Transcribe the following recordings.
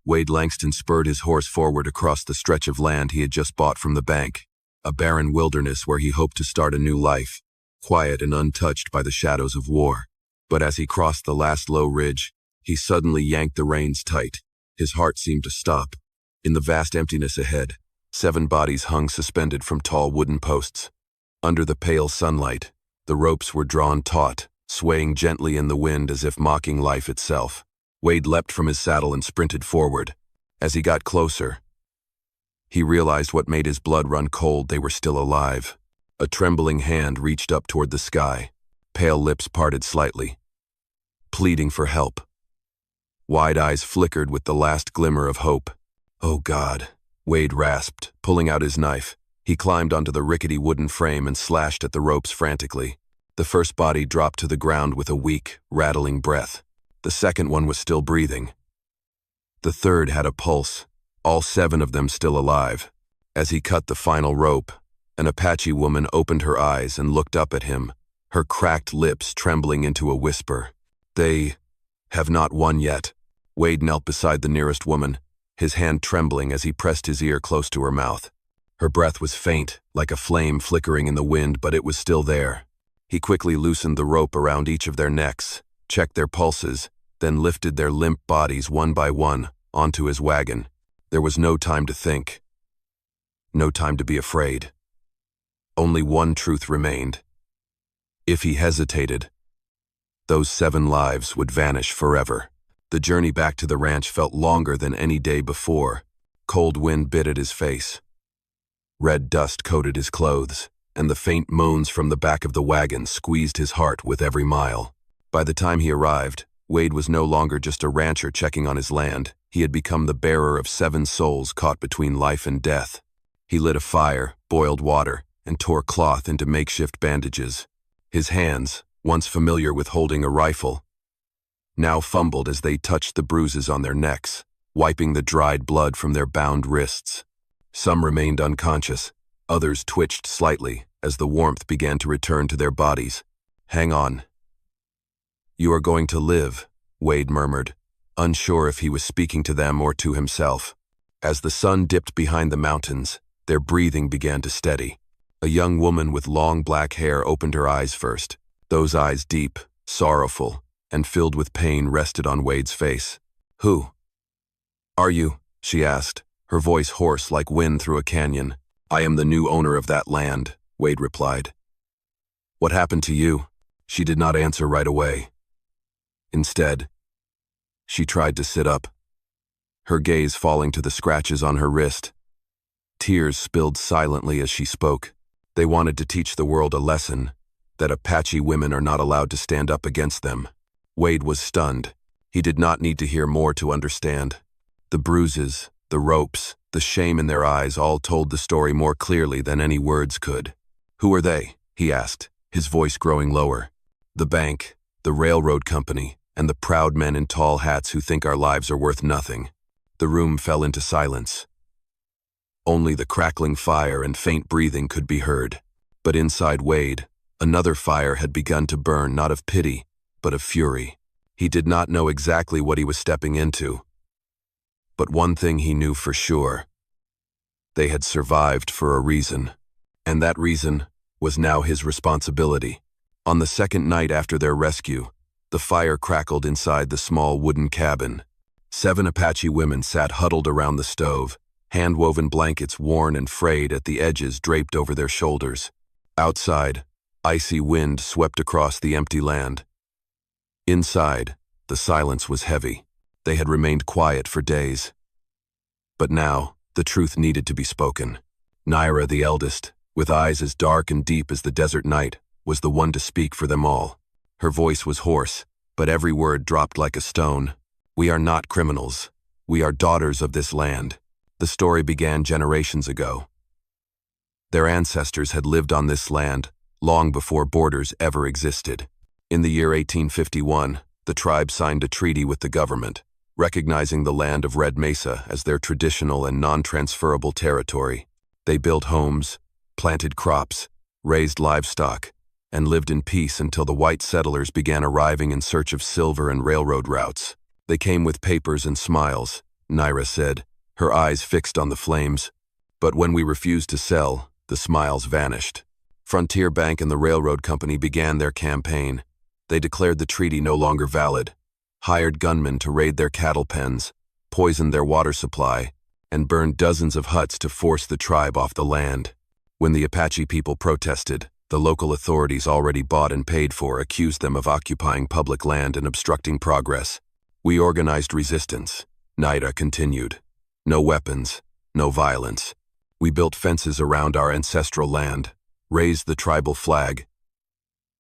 Wade Langston spurred his horse forward across the stretch of land he had just bought from the bank, a barren wilderness where he hoped to start a new life, quiet and untouched by the shadows of war. But as he crossed the last low ridge, he suddenly yanked the reins tight. His heart seemed to stop. In the vast emptiness ahead, 7 bodies hung suspended from tall wooden posts. Under the pale sunlight, the ropes were drawn taut, swaying gently in the wind as if mocking life itself. Wade leapt from his saddle and sprinted forward. As he got closer, he realized what made his blood run cold. They were still alive. A trembling hand reached up toward the sky, pale lips parted slightly, pleading for help. Wide eyes flickered with the last glimmer of hope. "Oh God," Wade rasped, pulling out his knife. He climbed onto the rickety wooden frame and slashed at the ropes frantically. The first body dropped to the ground with a weak, rattling breath. The second one was still breathing. The third had a pulse, all 7 of them still alive. As he cut the final rope, an Apache woman opened her eyes and looked up at him, her cracked lips trembling into a whisper. "They have not won yet." Wade knelt beside the nearest woman, his hand trembling as he pressed his ear close to her mouth. Her breath was faint, like a flame flickering in the wind, but it was still there. He quickly loosened the rope around each of their necks, checked their pulses, then lifted their limp bodies one by one onto his wagon. There was no time to think. No time to be afraid. Only one truth remained. If he hesitated, those 7 lives would vanish forever. The journey back to the ranch felt longer than any day before. Cold wind bit at his face. Red dust coated his clothes, and the faint moans from the back of the wagon squeezed his heart with every mile. By the time he arrived, Wade was no longer just a rancher checking on his land. He had become the bearer of 7 souls caught between life and death. He lit a fire, boiled water, and tore cloth into makeshift bandages. His hands, once familiar with holding a rifle, now fumbled as they touched the bruises on their necks, wiping the dried blood from their bound wrists. Some remained unconscious, others twitched slightly as the warmth began to return to their bodies. "Hang on. You are going to live," Wade murmured, unsure if he was speaking to them or to himself. As the sun dipped behind the mountains, their breathing began to steady. A young woman with long black hair opened her eyes first. Those eyes, deep, sorrowful, and filled with pain, rested on Wade's face. "Who are you?" she asked, her voice hoarse like wind through a canyon. "I am the new owner of that land," Wade replied. "What happened to you?" She did not answer right away. Instead, she tried to sit up, her gaze falling to the scratches on her wrist. Tears spilled silently as she spoke. They wanted to teach the world a lesson, that Apache women are not allowed to stand up against them. Wade was stunned. He did not need to hear more to understand. The bruises, the ropes, the shame in their eyes all told the story more clearly than any words could. "Who are they?" he asked, his voice growing lower. "The bank, the railroad company, and the proud men in tall hats who think our lives are worth nothing." The room fell into silence. Only the crackling fire and faint breathing could be heard. But inside Wade, another fire had begun to burn, not of pity, but of fury. He did not know exactly what he was stepping into. But one thing he knew for sure. They had survived for a reason. And that reason was now his responsibility. On the second night after their rescue, the fire crackled inside the small wooden cabin. 7 Apache women sat huddled around the stove, hand-woven blankets worn and frayed at the edges draped over their shoulders. Outside, icy wind swept across the empty land. Inside, the silence was heavy. They had remained quiet for days. But now, the truth needed to be spoken. Naira, the eldest, with eyes as dark and deep as the desert night, was the one to speak for them all. Her voice was hoarse, but every word dropped like a stone. "We are not criminals. We are daughters of this land." The story began generations ago. Their ancestors had lived on this land long before borders ever existed. In the year 1851, the tribe signed a treaty with the government, recognizing the land of Red Mesa as their traditional and non-transferable territory. They built homes, planted crops, raised livestock, and lived in peace until the white settlers began arriving in search of silver and railroad routes. They came with papers and smiles, Naira said, her eyes fixed on the flames. But when we refused to sell, the smiles vanished. Frontier Bank and the railroad company began their campaign. They declared the treaty no longer valid, hired gunmen to raid their cattle pens, poisoned their water supply, and burned dozens of huts to force the tribe off the land. When the Apache people protested, the local authorities already bought and paid for accused them of occupying public land and obstructing progress. We organized resistance, Naira continued. No weapons, no violence. We built fences around our ancestral land, raised the tribal flag,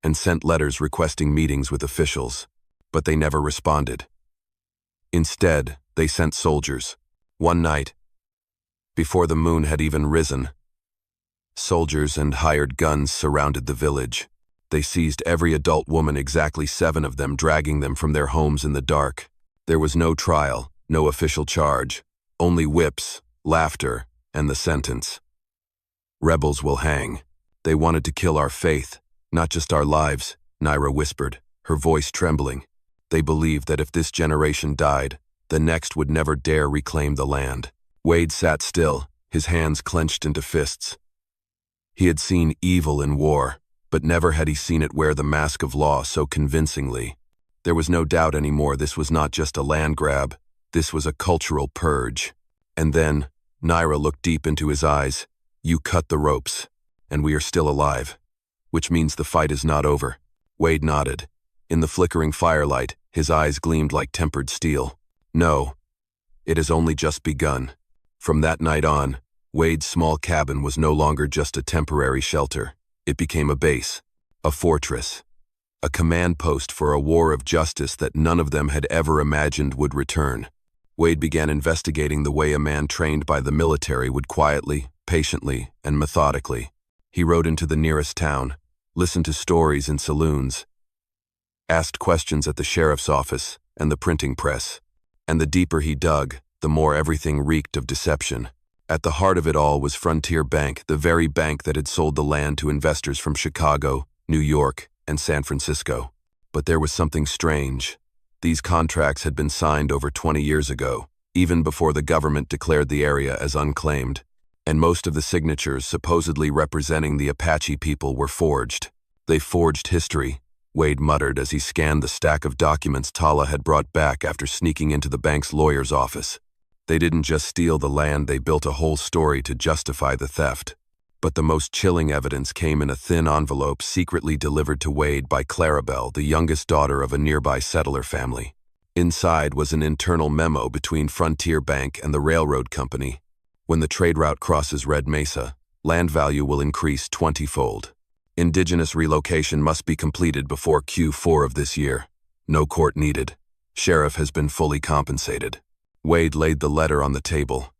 and sent letters requesting meetings with officials, but they never responded. Instead, they sent soldiers. One night, before the moon had even risen, soldiers and hired guns surrounded the village. They seized every adult woman, exactly 7 of them, dragging them from their homes in the dark. There was no trial, no official charge, only whips, laughter, and the sentence. Rebels will hang. They wanted to kill our faith, not just our lives, Naira whispered, her voice trembling. They believed that if this generation died, the next would never dare reclaim the land. Wade sat still, his hands clenched into fists. He had seen evil in war, but never had he seen it wear the mask of law so convincingly. There was no doubt anymore this was not just a land grab, this was a cultural purge. And then, Naira looked deep into his eyes. You cut the ropes, and we are still alive. Which means the fight is not over. Wade nodded. In the flickering firelight, his eyes gleamed like tempered steel. No, it has only just begun. From that night on, Wade's small cabin was no longer just a temporary shelter. It became a base, a fortress, a command post for a war of justice that none of them had ever imagined would return. Wade began investigating the way a man trained by the military would quietly, patiently, and methodically. He rode into the nearest town, listened to stories in saloons, asked questions at the sheriff's office and the printing press. And the deeper he dug, the more everything reeked of deception. At the heart of it all was Frontier Bank, the very bank that had sold the land to investors from Chicago, New York, and San Francisco. But there was something strange. These contracts had been signed over 20 years ago, even before the government declared the area as unclaimed, and most of the signatures supposedly representing the Apache people were forged. They forged history, Wade muttered as he scanned the stack of documents Tala had brought back after sneaking into the bank's lawyer's office. They didn't just steal the land, they built a whole story to justify the theft. But the most chilling evidence came in a thin envelope secretly delivered to Wade by Clarabelle, the youngest daughter of a nearby settler family. Inside was an internal memo between Frontier Bank and the railroad company. When the trade route crosses Red Mesa, land value will increase 20-fold. Indigenous relocation must be completed before Q4 of this year. No court needed. Sheriff has been fully compensated. Wade laid the letter on the table.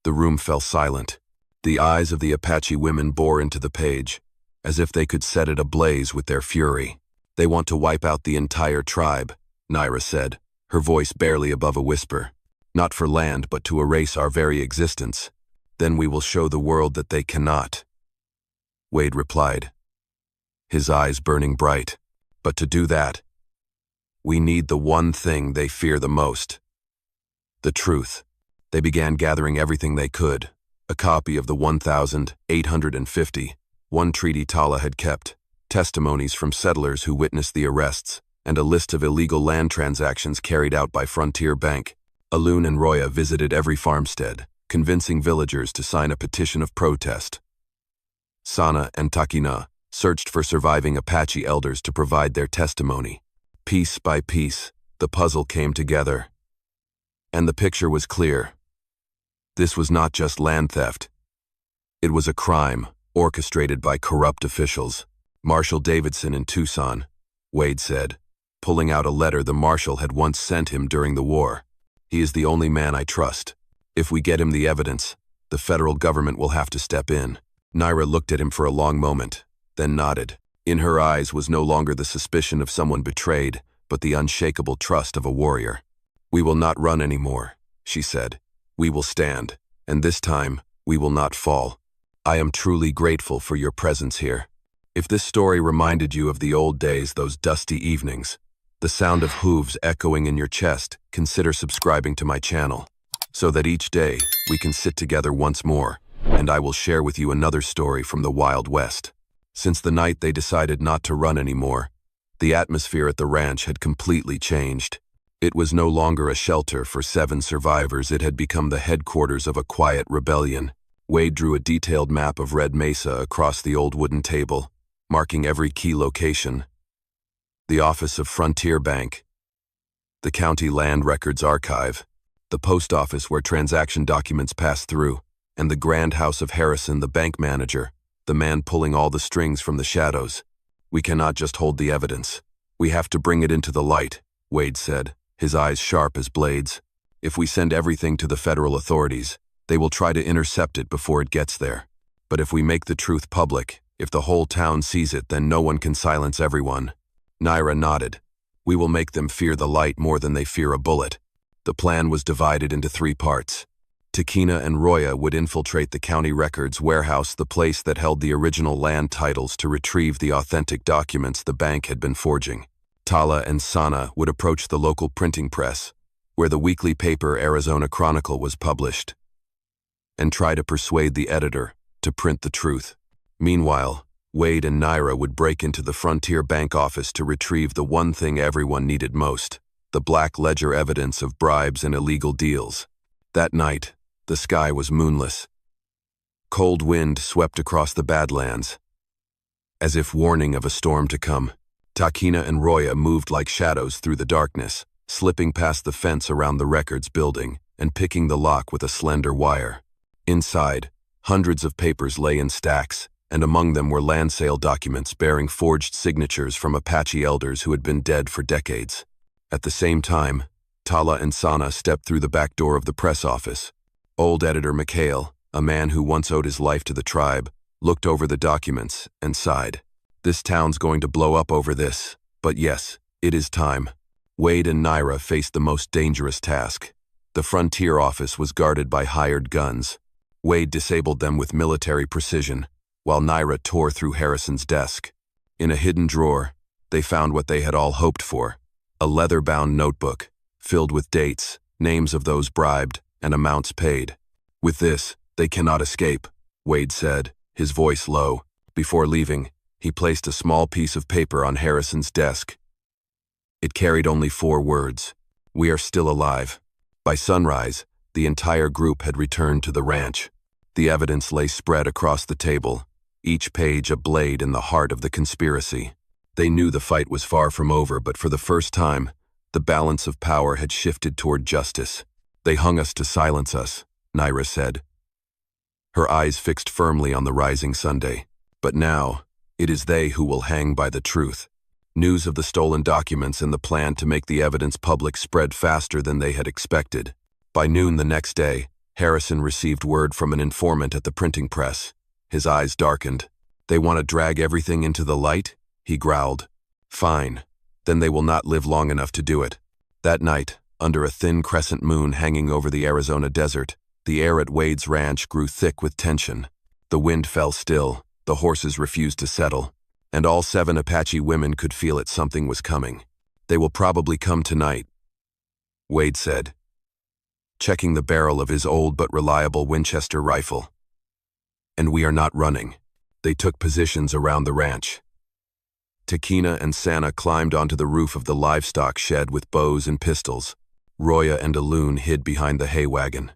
The room fell silent. The eyes of the Apache women bore into the page, as if they could set it ablaze with their fury. They want to wipe out the entire tribe, Naira said, her voice barely above a whisper. Not for land, but to erase our very existence. Then we will show the world that they cannot. Wade replied, his eyes burning bright. But to do that, we need the one thing they fear the most. The truth. They began gathering everything they could. A copy of the 1,850 treaty Tala had kept, testimonies from settlers who witnessed the arrests, and a list of illegal land transactions carried out by Frontier Bank. Alun and Roya visited every farmstead, convincing villagers to sign a petition of protest. Sana and Takina searched for surviving Apache elders to provide their testimony. Piece by piece, the puzzle came together. And the picture was clear. This was not just land theft. It was a crime orchestrated by corrupt officials. Marshal Davidson in Tucson, Wade said, pulling out a letter the marshal had once sent him during the war. He is the only man I trust. If we get him the evidence, the federal government will have to step in. Naira looked at him for a long moment, then nodded. In her eyes was no longer the suspicion of someone betrayed, but the unshakable trust of a warrior. We will not run anymore, she said. We will stand, and this time, we will not fall. I am truly grateful for your presence here. If this story reminded you of the old days, those dusty evenings, the sound of hooves echoing in your chest, consider subscribing to my channel, so that each day we can sit together once more, and I will share with you another story from the Wild West. Since the night they decided not to run anymore, the atmosphere at the ranch had completely changed. It was no longer a shelter for 7 survivors, it had become the headquarters of a quiet rebellion. Wade drew a detailed map of Red Mesa across the old wooden table, marking every key location. The office of Frontier Bank, the County Land Records Archive, the post office where transaction documents pass through, and the grand house of Harrison, the bank manager, the man pulling all the strings from the shadows. We cannot just hold the evidence. We have to bring it into the light, Wade said, his eyes sharp as blades. If we send everything to the federal authorities, they will try to intercept it before it gets there. But if we make the truth public, if the whole town sees it, then no one can silence everyone. Naira nodded. We will make them fear the light more than they fear a bullet. The plan was divided into 3 parts. Takina and Roya would infiltrate the county records warehouse, the place that held the original land titles, to retrieve the authentic documents the bank had been forging. Tala and Sana would approach the local printing press, where the weekly paper Arizona Chronicle was published, and try to persuade the editor to print the truth. Meanwhile, Wade and Naira would break into the Frontier Bank office to retrieve the one thing everyone needed most, the black ledger evidence of bribes and illegal deals. That night, the sky was moonless. Cold wind swept across the Badlands, as if warning of a storm to come. Takina and Roya moved like shadows through the darkness, slipping past the fence around the records building and picking the lock with a slender wire. Inside, hundreds of papers lay in stacks, and among them were land sale documents bearing forged signatures from Apache elders who had been dead for decades. At the same time, Tala and Sana stepped through the back door of the press office. Old editor Mikhail, a man who once owed his life to the tribe, looked over the documents and sighed. This town's going to blow up over this, but yes, it is time. Wade and Naira faced the most dangerous task. The Frontier office was guarded by hired guns. Wade disabled them with military precision, while Naira tore through Harrison's desk. In a hidden drawer, they found what they had all hoped for, a leather-bound notebook, filled with dates, names of those bribed, and amounts paid. With this, they cannot escape, Wade said, his voice low. Before leaving, he placed a small piece of paper on Harrison's desk. It carried only 4 words: "We are still alive." By sunrise, the entire group had returned to the ranch. The evidence lay spread across the table, each page a blade in the heart of the conspiracy. They knew the fight was far from over, but for the first time, the balance of power had shifted toward justice. "They hung us to silence us," Naira said, her eyes fixed firmly on the rising Sunday. "But now, it is they who will hang by the truth." News of the stolen documents and the plan to make the evidence public spread faster than they had expected. By noon the next day, Harrison received word from an informant at the printing press. His eyes darkened. "They want to drag everything into the light?" he growled. "Fine. Then they will not live long enough to do it." That night, under a thin crescent moon hanging over the Arizona desert, the air at Wade's ranch grew thick with tension. The wind fell still, the horses refused to settle, and all 7 Apache women could feel it. Something was coming. "They will probably come tonight," Wade said, checking the barrel of his old but reliable Winchester rifle. "And we are not running." They took positions around the ranch. Takina and Sana climbed onto the roof of the livestock shed with bows and pistols. Roya and Alun hid behind the hay wagon.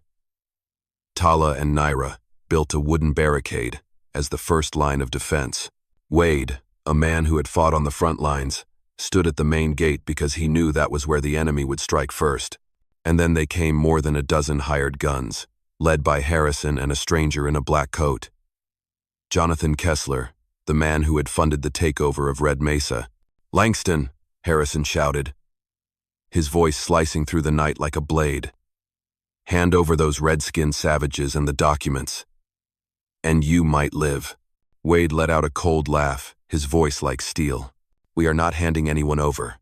Tala and Naira built a wooden barricade as the first line of defense. Wade, a man who had fought on the front lines, stood at the main gate because he knew that was where the enemy would strike first. And then they came more than a dozen hired guns, led by Harrison and a stranger in a black coat. Jonathan Kessler, the man who had funded the takeover of Red Mesa. "Langston," Harrison shouted, his voice slicing through the night like a blade. "Hand over those red-skinned savages and the documents, and you might live." Wade let out a cold laugh, his voice like steel. "We are not handing anyone over.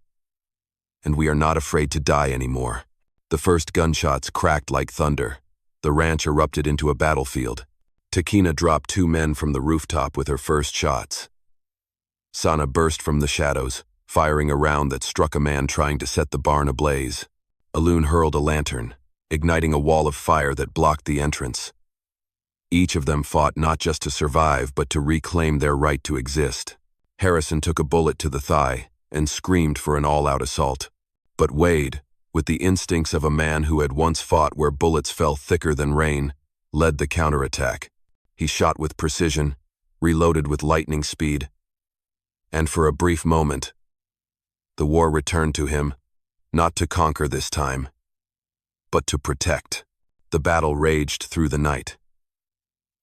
And we are not afraid to die anymore." The first gunshots cracked like thunder. The ranch erupted into a battlefield. Takina dropped 2 men from the rooftop with her first shots. Sana burst from the shadows, firing a round that struck a man trying to set the barn ablaze. A loon hurled a lantern, igniting a wall of fire that blocked the entrance. Each of them fought not just to survive, but to reclaim their right to exist. Harrison took a bullet to the thigh and screamed for an all-out assault. But Wade, with the instincts of a man who had once fought where bullets fell thicker than rain, led the counterattack. He shot with precision, reloaded with lightning speed, and for a brief moment, the war returned to him, not to conquer this time, but to protect. The battle raged through the night.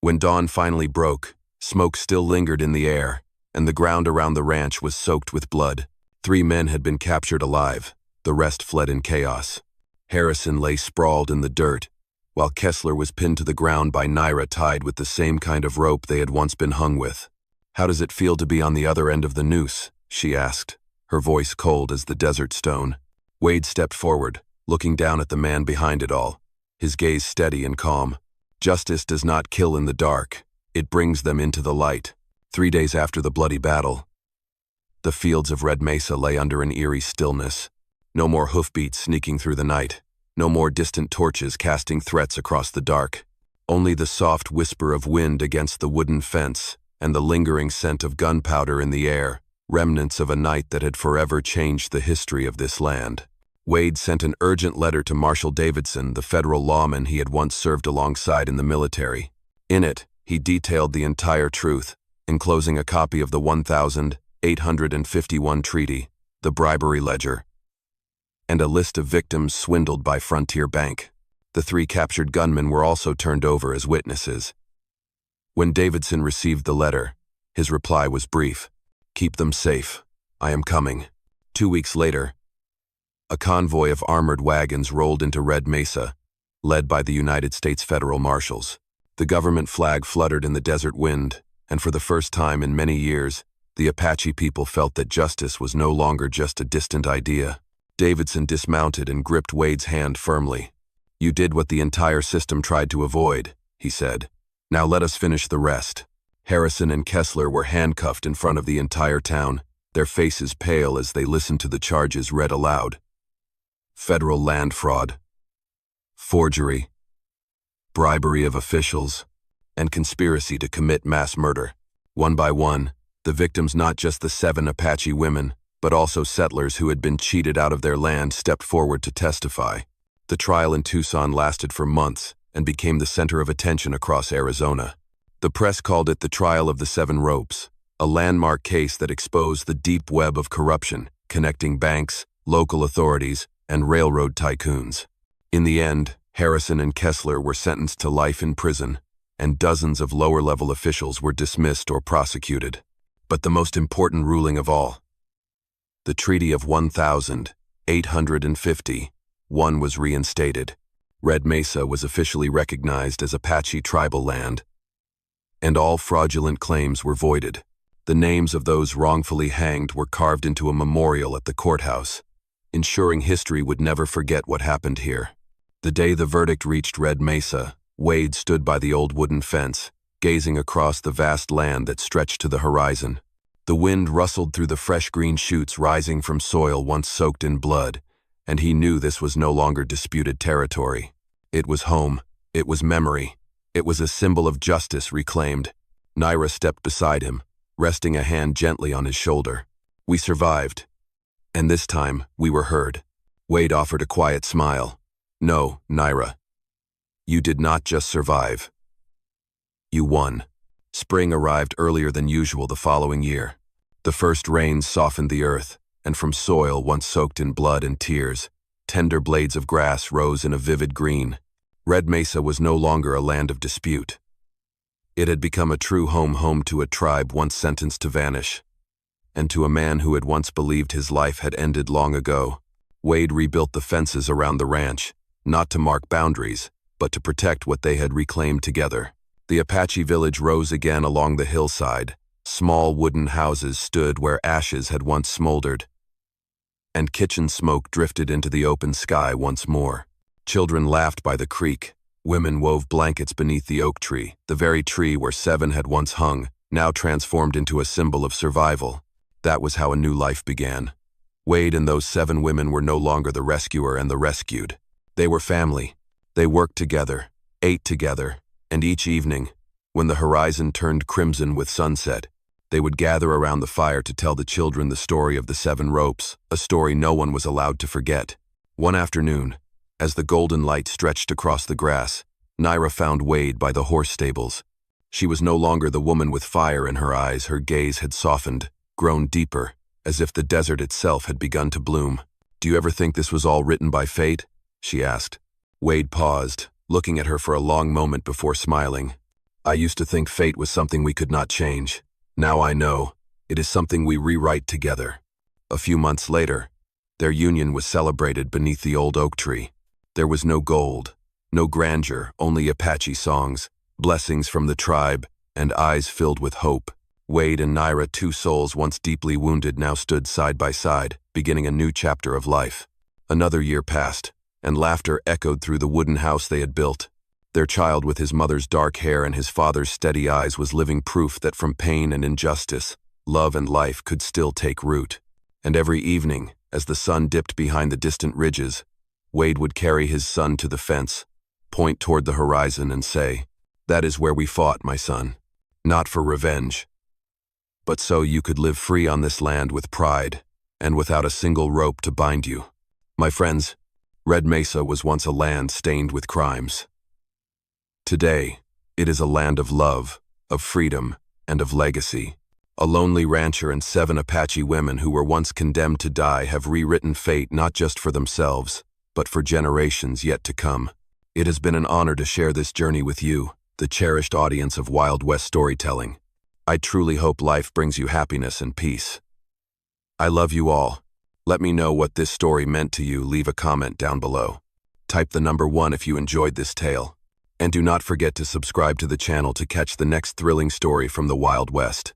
When dawn finally broke, smoke still lingered in the air, and the ground around the ranch was soaked with blood. 3 men had been captured alive. The rest fled in chaos. Harrison lay sprawled in the dirt, while Kessler was pinned to the ground by Naira tied with the same kind of rope they had once been hung with. "How does it feel to be on the other end of the noose?" she asked, her voice cold as the desert stone. Wade stepped forward, looking down at the man behind it all, his gaze steady and calm. "Justice does not kill in the dark. It brings them into the light." 3 days after the bloody battle, the fields of Red Mesa lay under an eerie stillness. No more hoofbeats sneaking through the night. No more distant torches casting threats across the dark. Only the soft whisper of wind against the wooden fence and the lingering scent of gunpowder in the air, remnants of a night that had forever changed the history of this land. Wade sent an urgent letter to Marshal Davidson, the federal lawman he had once served alongside in the military. In it, he detailed the entire truth, enclosing a copy of the 1851 treaty, the bribery ledger, and a list of victims swindled by Frontier Bank. The 3 captured gunmen were also turned over as witnesses. When Davidson received the letter, his reply was brief: "Keep them safe. I am coming." 2 weeks later, a convoy of armored wagons rolled into Red Mesa, led by the United States Federal Marshals. The government flag fluttered in the desert wind, and for the first time in many years, the Apache people felt that justice was no longer just a distant idea. Davidson dismounted and gripped Wade's hand firmly. "You did what the entire system tried to avoid," he said. "Now let us finish the rest." Harrison and Kessler were handcuffed in front of the entire town, their faces pale as they listened to the charges read aloud. Federal land fraud, forgery, bribery of officials, and conspiracy to commit mass murder. One by one, the victims, not just the 7 Apache women, but also settlers who had been cheated out of their land, stepped forward to testify. The trial in Tucson lasted for months and became the center of attention across Arizona. The press called it the Trial of the 7 Ropes, a landmark case that exposed the deep web of corruption connecting banks, local authorities, and railroad tycoons. In the end, Harrison and Kessler were sentenced to life in prison, and dozens of lower-level officials were dismissed or prosecuted. But the most important ruling of all, the Treaty of 1851 was reinstated. Red Mesa was officially recognized as Apache tribal land, and all fraudulent claims were voided. The names of those wrongfully hanged were carved into a memorial at the courthouse, ensuring history would never forget what happened here. The day the verdict reached Red Mesa, Wade stood by the old wooden fence, gazing across the vast land that stretched to the horizon. The wind rustled through the fresh green shoots rising from soil once soaked in blood, and he knew this was no longer disputed territory. It was home. It was memory. It was a symbol of justice reclaimed. Naira stepped beside him, resting a hand gently on his shoulder. "We survived. And this time, we were heard." Wade offered a quiet smile. "No, Naira. You did not just survive. You won." Spring arrived earlier than usual the following year. The first rains softened the earth, and from soil once soaked in blood and tears, tender blades of grass rose in a vivid green. Red Mesa was no longer a land of dispute. It had become a true home to a tribe once sentenced to vanish, and to a man who had once believed his life had ended long ago. Wade rebuilt the fences around the ranch, not to mark boundaries, but to protect what they had reclaimed together. The Apache village rose again along the hillside. Small wooden houses stood where ashes had once smoldered, and kitchen smoke drifted into the open sky once more. Children laughed by the creek. Women wove blankets beneath the oak tree, the very tree where 7 had once hung, now transformed into a symbol of survival. That was how a new life began. Wade and those 7 women were no longer the rescuer and the rescued. They were family. They worked together, ate together, and each evening, when the horizon turned crimson with sunset, they would gather around the fire to tell the children the story of the 7 ropes, a story no one was allowed to forget. One afternoon, as the golden light stretched across the grass, Naira found Wade by the horse stables. She was no longer the woman with fire in her eyes. Her gaze had softened, grown deeper, as if the desert itself had begun to bloom. "Do you ever think this was all written by fate?" she asked. Wade paused, looking at her for a long moment before smiling. "I used to think fate was something we could not change. Now I know, it is something we rewrite together." A few months later, their union was celebrated beneath the old oak tree. There was no gold, no grandeur, only Apache songs, blessings from the tribe, and eyes filled with hope. Wade and Naira, 2 souls once deeply wounded, now stood side by side, beginning a new chapter of life. Another year passed, and laughter echoed through the wooden house they had built. Their child, with his mother's dark hair and his father's steady eyes, was living proof that from pain and injustice, love and life could still take root. And every evening, as the sun dipped behind the distant ridges, Wade would carry his son to the fence, point toward the horizon and say, "That is where we fought, my son. Not for revenge, but so you could live free on this land with pride, and without a single rope to bind you." My friends, Red Mesa was once a land stained with crimes. Today, it is a land of love, of freedom, and of legacy. A lonely rancher and 7 Apache women who were once condemned to die have rewritten fate not just for themselves, but for generations yet to come. It has been an honor to share this journey with you, the cherished audience of Wild West storytelling. I truly hope life brings you happiness and peace. I love you all. Let me know what this story meant to you. Leave a comment down below. Type the number 1 if you enjoyed this tale. And do not forget to subscribe to the channel to catch the next thrilling story from the Wild West.